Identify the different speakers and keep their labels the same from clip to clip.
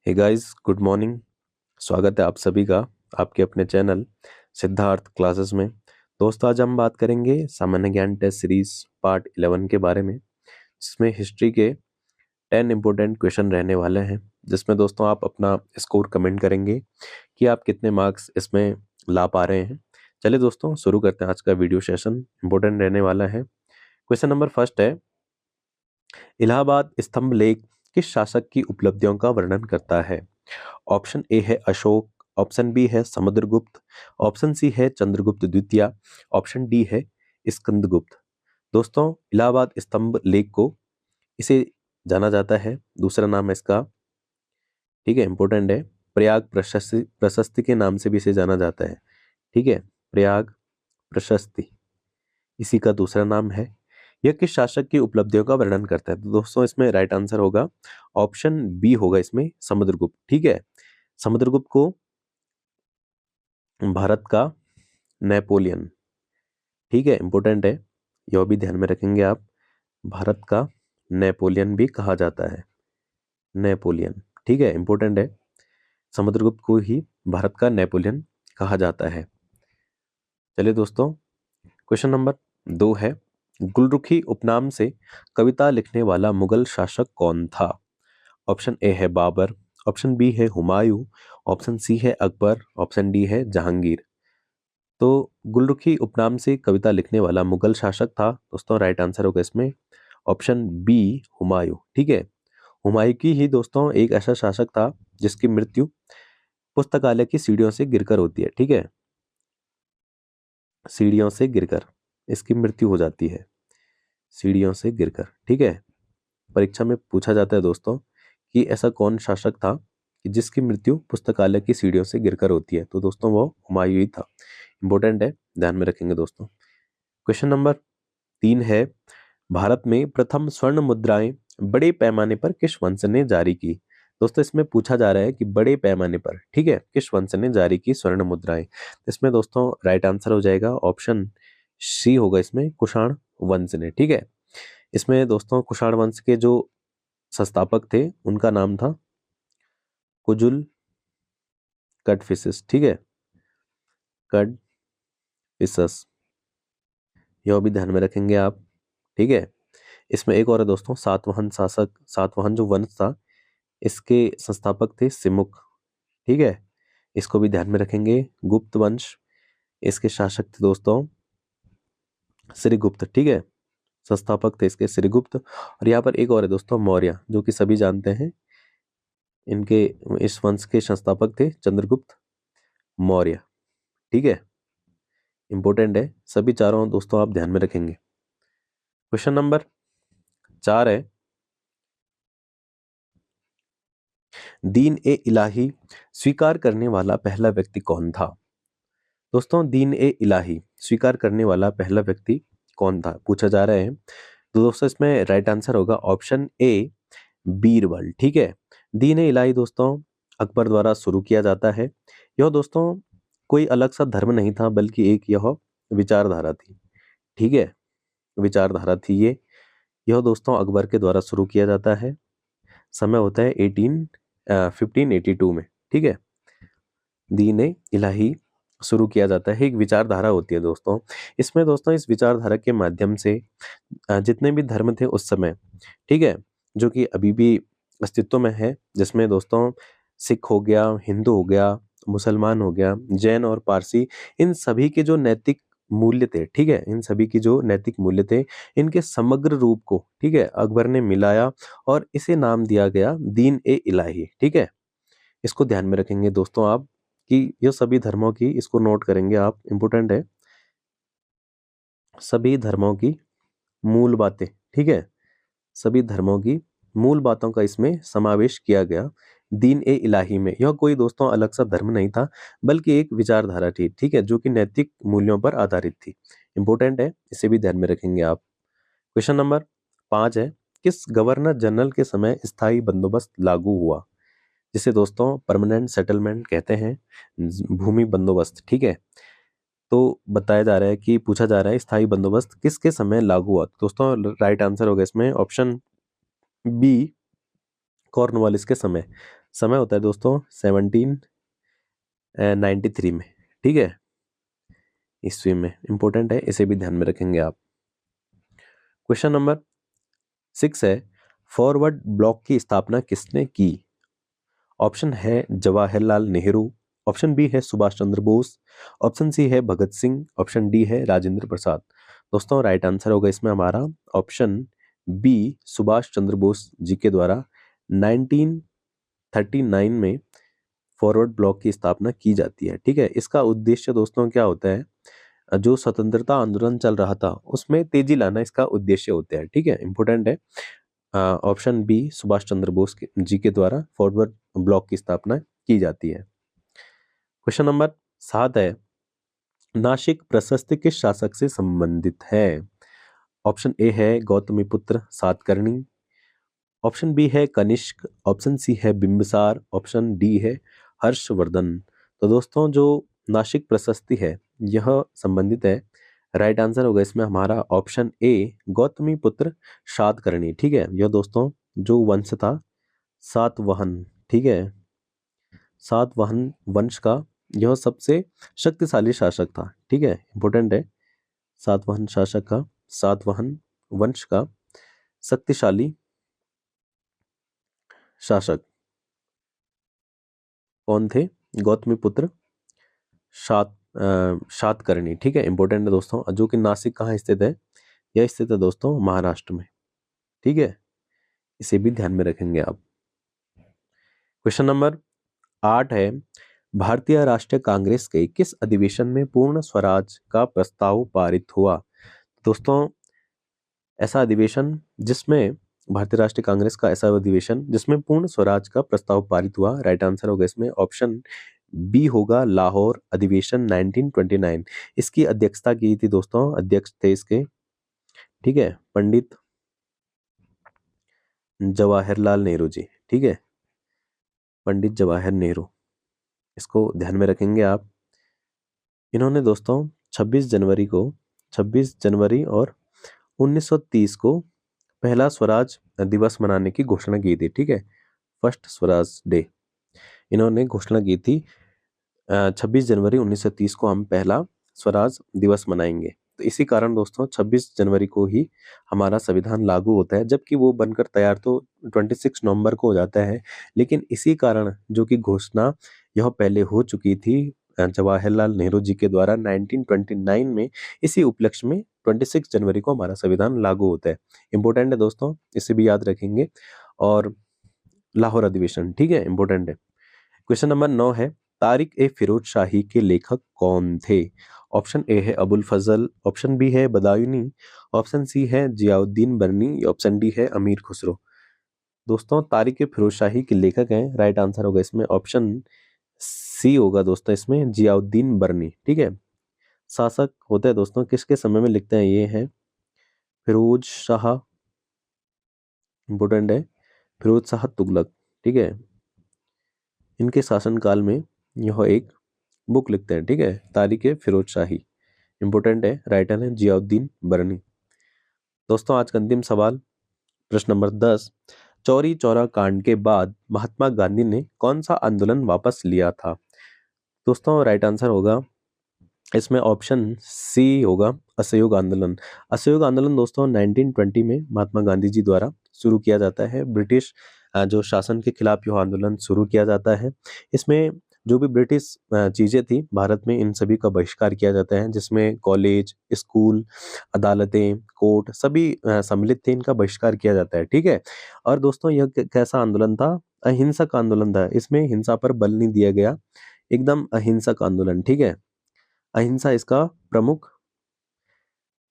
Speaker 1: Hey guys, good morning. स्वागत है आप सभी का आपके अपने चैनल सिद्धार्थ क्लासेस में। दोस्तों, आज हम बात करेंगे सामान्य ज्ञान टेस्ट सीरीज पार्ट 11 के बारे में, जिसमें हिस्ट्री के 10 इंपॉर्टेंट क्वेश्चन रहने वाले हैं, जिसमें दोस्तों आप अपना स्कोर कमेंट करेंगे कि आप कितने मार्क्स इसमें ला पा रहे हैं। चलिए दोस्तों, शुरू करते हैं। आज का वीडियो सेशन इंपॉर्टेंट रहने वाला है। क्वेश्चन नंबर फर्स्ट है, इलाहाबाद स्तंभ लेख किस शासक की उपलब्धियों का वर्णन करता है? ऑप्शन ए है अशोक, ऑप्शन बी है समुद्रगुप्त, ऑप्शन सी है चंद्रगुप्त द्वितीय, ऑप्शन डी है स्कंदगुप्त। दोस्तों, इलाहाबाद स्तंभ लेख को इसे जाना जाता है, दूसरा नाम है इसका, ठीक है, इंपॉर्टेंट है, प्रयाग प्रशस्ति प्रशस्ति के नाम से भी इसे जाना जाता है। ठीक है, प्रयाग प्रशस्ति इसी का दूसरा नाम है। यह किस शासक की उपलब्धियों का वर्णन करता है? तो दोस्तों, इसमें राइट आंसर होगा ऑप्शन बी होगा इसमें, समुद्रगुप्त। ठीक है, समुद्रगुप्त को भारत का नेपोलियन, ठीक है, इंपॉर्टेंट है, यह भी ध्यान में रखेंगे आप, भारत का नेपोलियन भी कहा जाता है, नेपोलियन। ठीक है, इंपॉर्टेंट है, समुद्रगुप्त को ही भारत का नेपोलियन कहा जाता है। चलिए दोस्तों, क्वेश्चन नंबर 2 है, गुलरुखी उपनाम से कविता लिखने वाला मुगल शासक कौन था? ऑप्शन ए है बाबर, ऑप्शन बी है हुमायूं, ऑप्शन सी है अकबर, ऑप्शन डी है जहांगीर। तो गुलरुखी उपनाम से कविता लिखने वाला मुगल शासक था दोस्तों, राइट आंसर होगा इसमें ऑप्शन बी, हुमायूं। ठीक है, हुमायूं की ही दोस्तों एक ऐसा शासक था जिसकी मृत्यु पुस्तकालय की सीढ़ियों से गिरकर होती है। ठीक है, सीढ़ियों से गिरकर इसकी मृत्यु हो जाती है, सीढ़ियों से गिरकर। ठीक है, परीक्षा में पूछा जाता है दोस्तों कि ऐसा कौन शासक था कि जिसकी मृत्यु पुस्तकालय की सीढ़ियों से गिरकर होती है? तो दोस्तों वो हुमायूं ही था, इंपॉर्टेंट है, ध्यान में रखेंगे दोस्तों। क्वेश्चन नंबर 3 है, भारत में प्रथम स्वर्ण मुद्राएं बड़े पैमाने पर किस वंश ने जारी की? दोस्तों, इसमें पूछा जा रहा है कि बड़े पैमाने पर, ठीक है, किस वंश ने जारी की स्वर्ण मुद्राएं? इसमें दोस्तों राइट आंसर हो जाएगा ऑप्शन सी होगा इसमें, कुषाण वंश ने। ठीक है, इसमें दोस्तों कुषाण वंश के जो संस्थापक थे उनका नाम था कुजुल कडफिसेस। ठीक है, कडफिसस, यह भी ध्यान में रखेंगे आप। ठीक है, इसमें एक और है दोस्तों, सातवाहन शासक, सातवाहन जो वंश था इसके संस्थापक थे सिमुक। ठीक है, इसको भी ध्यान में रखेंगे। गुप्त वंश, इसके शासक थे दोस्तों श्रीगुप्त। ठीक है, संस्थापक थे इसके श्रीगुप्त। और यहाँ पर एक और है दोस्तों, मौर्य, जो कि सभी जानते हैं, इनके इस वंश के संस्थापक थे चंद्रगुप्त मौर्य। ठीक है, इंपॉर्टेंट है, सभी चारों दोस्तों आप ध्यान में रखेंगे। क्वेश्चन नंबर 4 है, दीन ए इलाही स्वीकार करने वाला पहला व्यक्ति कौन था? दोस्तों, दीन ए इलाही स्वीकार करने वाला पहला व्यक्ति कौन था पूछा जा रहा है। तो दोस्तों इसमें राइट आंसर होगा ऑप्शन ए, बीरबल। ठीक है, दीन ए इलाही दोस्तों अकबर द्वारा शुरू किया जाता है। यह दोस्तों कोई अलग सा धर्म नहीं था, बल्कि एक यह विचारधारा थी। ठीक है, विचारधारा थी ये। यह दोस्तों अकबर के द्वारा शुरू किया जाता है। समय होता है 1582 में। ठीक है, दीन ए इलाही शुरू किया जाता है, एक विचारधारा होती है दोस्तों। इसमें दोस्तों इस विचारधारा के माध्यम से जितने भी धर्म थे उस समय, ठीक है, जो कि अभी भी अस्तित्व में है, जिसमें दोस्तों सिख हो गया, हिंदू हो गया, मुसलमान हो गया, जैन और पारसी, इन सभी के जो नैतिक मूल्य थे, ठीक है, इन सभी की जो नैतिक मूल्य थे, इनके समग्र रूप को, ठीक है, अकबर ने मिलाया और इसे नाम दिया गया दीन ए इलाही। ठीक है, इसको ध्यान में रखेंगे दोस्तों आप कि ये सभी धर्मों की, इसको नोट करेंगे आप, इंपॉर्टेंट है, सभी धर्मों की मूल बातें। ठीक है, सभी धर्मों की मूल बातों का इसमें समावेश किया गया दीन ए इलाही में। यह कोई दोस्तों अलग सा धर्म नहीं था, बल्कि एक विचारधारा थी, ठीक है, जो कि नैतिक मूल्यों पर आधारित थी। इंपॉर्टेंट है, इसे भी ध्यान में रखेंगे आप। क्वेश्चन नंबर 5 है, किस गवर्नर जनरल के समय स्थायी बंदोबस्त लागू हुआ? जिसे दोस्तों परमानेंट सेटलमेंट कहते हैं, भूमि बंदोबस्त। ठीक है, तो बताया जा रहा है कि पूछा जा रहा है स्थायी बंदोबस्त किसके समय लागू हुआ? दोस्तों राइट आंसर होगा इसमें ऑप्शन बी, कॉर्नवालिस के समय समय होता है दोस्तों 1793 में, ठीक है, ईस्वी में। इंपॉर्टेंट है, इसे भी ध्यान में रखेंगे आप। क्वेश्चन नंबर 6 है, फॉरवर्ड ब्लॉक की स्थापना किसने की? ऑप्शन है जवाहरलाल नेहरू, ऑप्शन बी है सुभाष चंद्र बोस, ऑप्शन सी है भगत सिंह, ऑप्शन डी है राजेंद्र प्रसाद। दोस्तों राइट आंसर होगा इसमें हमारा ऑप्शन बी, सुभाष चंद्र बोस जी के द्वारा 1939 में फॉरवर्ड ब्लॉक की स्थापना की जाती है, ठीक है। इसका उद्देश्य दोस्तों क्या होता है, जो स्वतंत्रता आंदोलन चल रहा था उसमें तेजी लाना इसका उद्देश्य होता है, ठीक है, इंपॉर्टेंट है। ऑप्शन बी, सुभाष चंद्र बोस जी के द्वारा फॉरवर्ड ब्लॉक की स्थापना की जाती है। क्वेश्चन नंबर 7 है, नासिक प्रशस्ति किस शासक से संबंधित है? ऑप्शन ए है गौतमीपुत्र सातकर्णी, ऑप्शन बी है कनिष्क, ऑप्शन सी है बिंबिसार, ऑप्शन डी है हर्षवर्धन। तो दोस्तों जो नासिक प्रशस्ति है यह संबंधित है, राइट आंसर होगा इसमें हमारा ऑप्शन ए, गौतमीपुत्र सातकर्णी, ठीक है। यह दोस्तों जो वंश था सातवाहन, ठीक है, सातवाहन वंश का यह सबसे शक्तिशाली शासक था, ठीक है, इंपॉर्टेंट है। सातवाहन शासक का, सातवाहन वंश का शक्तिशाली शासक कौन थे? गौतमीपुत्र सातकर्णी, ठीक है, इंपॉर्टेंट है दोस्तों। जो कि नासिक कहाँ स्थित है? यह स्थित है दोस्तों महाराष्ट्र में, ठीक है, इसे भी ध्यान में रखेंगे आप। क्वेश्चन नंबर 8 है, भारतीय राष्ट्रीय कांग्रेस के किस अधिवेशन में पूर्ण स्वराज का प्रस्ताव पारित हुआ? दोस्तों ऐसा अधिवेशन जिसमें भारतीय राष्ट्रीय कांग्रेस का ऐसा अधिवेशन जिसमें पूर्ण स्वराज का प्रस्ताव पारित हुआ, राइट आंसर होगा इसमें ऑप्शन बी होगा लाहौर अधिवेशन 1929। इसकी अध्यक्षता की थी दोस्तों, अध्यक्ष थे इसके, ठीक है, पंडित जवाहरलाल नेहरू जी, ठीक है, पंडित जवाहर नेहरू, इसको ध्यान में रखेंगे आप। इन्होंने दोस्तों 26 जनवरी और 1930 को पहला स्वराज दिवस मनाने की घोषणा की थी, ठीक है, फर्स्ट स्वराज डे इन्होंने घोषणा की थी। 26 जनवरी 1930 को हम पहला स्वराज दिवस मनाएंगे। तो इसी कारण दोस्तों 26 जनवरी को ही हमारा संविधान लागू होता है, जबकि वो बनकर तैयार तो 26 नवंबर को हो जाता है, लेकिन इसी कारण जो कि घोषणा यह पहले हो चुकी थी जवाहरलाल नेहरू जी के द्वारा 1929 में, इसी उपलक्ष्य में 26 जनवरी को हमारा संविधान लागू होता है। इंपॉर्टेंट है दोस्तों, इसे भी याद रखेंगे। और लाहौर अधिवेशन, ठीक है, इंपॉर्टेंट है। क्वेश्चन नंबर 9 है, तारिक ए फिरोज शाही के लेखक कौन थे? ऑप्शन ए है अबुल फजल, ऑप्शन बी है बदायूनी, ऑप्शन सी है जियाउद्दीन बरनी, ऑप्शन डी है अमीर खुसरो। दोस्तों तारिक ए फिरोज शाही के लेखक हैं, राइट आंसर होगा इसमें ऑप्शन सी होगा दोस्तों इसमें जियाउद्दीन बरनी, ठीक है। शासक होते हैं दोस्तों किसके समय में लिखते हैं, ये है फिरोज शाह, इंपोर्टेंट है, फिरोज शाह तुगलक, ठीक है, इनके शासनकाल में यह एक बुक लिखते हैं, ठीक है, तारिक फिरोज शाही, इंपोर्टेंट है, राइटर है जियाउद्दीन बरनी। दोस्तों आज का अंतिम सवाल, प्रश्न नंबर 10, चौरी चौरा कांड के बाद महात्मा गांधी ने कौन सा आंदोलन वापस लिया था? दोस्तों राइट आंसर होगा इसमें ऑप्शन सी होगा असहयोग आंदोलन। असहयोग आंदोलन दोस्तों 1920 में महात्मा गांधी जी द्वारा शुरू किया जाता है, ब्रिटिश जो शासन के खिलाफ यह आंदोलन शुरू किया जाता है। इसमें जो भी ब्रिटिश चीजें थी भारत में, इन सभी का बहिष्कार किया जाता है, जिसमें कॉलेज, स्कूल, अदालतें, कोर्ट सभी सम्मिलित थे, इनका बहिष्कार किया जाता है, ठीक है। और दोस्तों यह कैसा आंदोलन था? अहिंसक आंदोलन था, इसमें हिंसा पर बल नहीं दिया गया, एकदम अहिंसक आंदोलन, ठीक है। अहिंसा इसका प्रमुख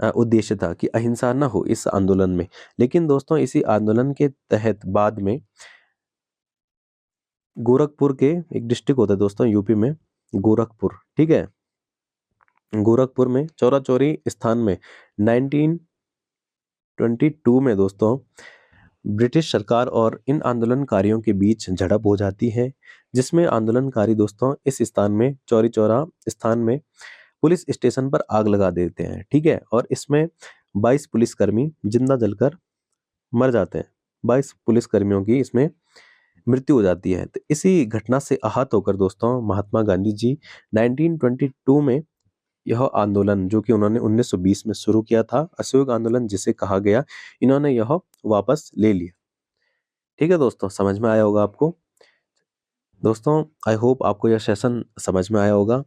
Speaker 1: उद्देश्य था कि अहिंसा न हो इस आंदोलन में। लेकिन दोस्तों इसी आंदोलन के तहत बाद में गोरखपुर के एक डिस्ट्रिक्ट होता है दोस्तों यूपी में, गोरखपुर, ठीक है, गोरखपुर में चौरा चौरी स्थान में 1922 में दोस्तों ब्रिटिश सरकार और इन आंदोलनकारियों के बीच झड़प हो जाती है, जिसमें आंदोलनकारी दोस्तों इस स्थान में चौरी चौरा स्थान में पुलिस स्टेशन पर आग लगा देते हैं, ठीक है, और इसमें 22 पुलिसकर्मी जिंदा जलकर मर जाते हैं। 22 पुलिसकर्मियों की इसमें मृत्यु हो जाती है। तो इसी घटना से आहत होकर दोस्तों महात्मा गांधी जी 1922 में यह आंदोलन जो कि उन्होंने 1920 में शुरू किया था, असहयोग आंदोलन जिसे कहा गया, इन्होंने यह वापस ले लिया। ठीक है दोस्तों, समझ में आया होगा आपको। दोस्तों आई होप आपको यह सेशन समझ में आया होगा।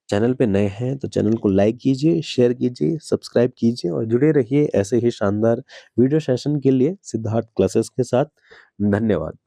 Speaker 1: चैनल पे नए हैं तो चैनल को लाइक कीजिए, शेयर कीजिए, सब्सक्राइब कीजिए और जुड़े रहिए ऐसे ही शानदार वीडियो सेशन के लिए सिद्धार्थ क्लासेस के साथ। धन्यवाद।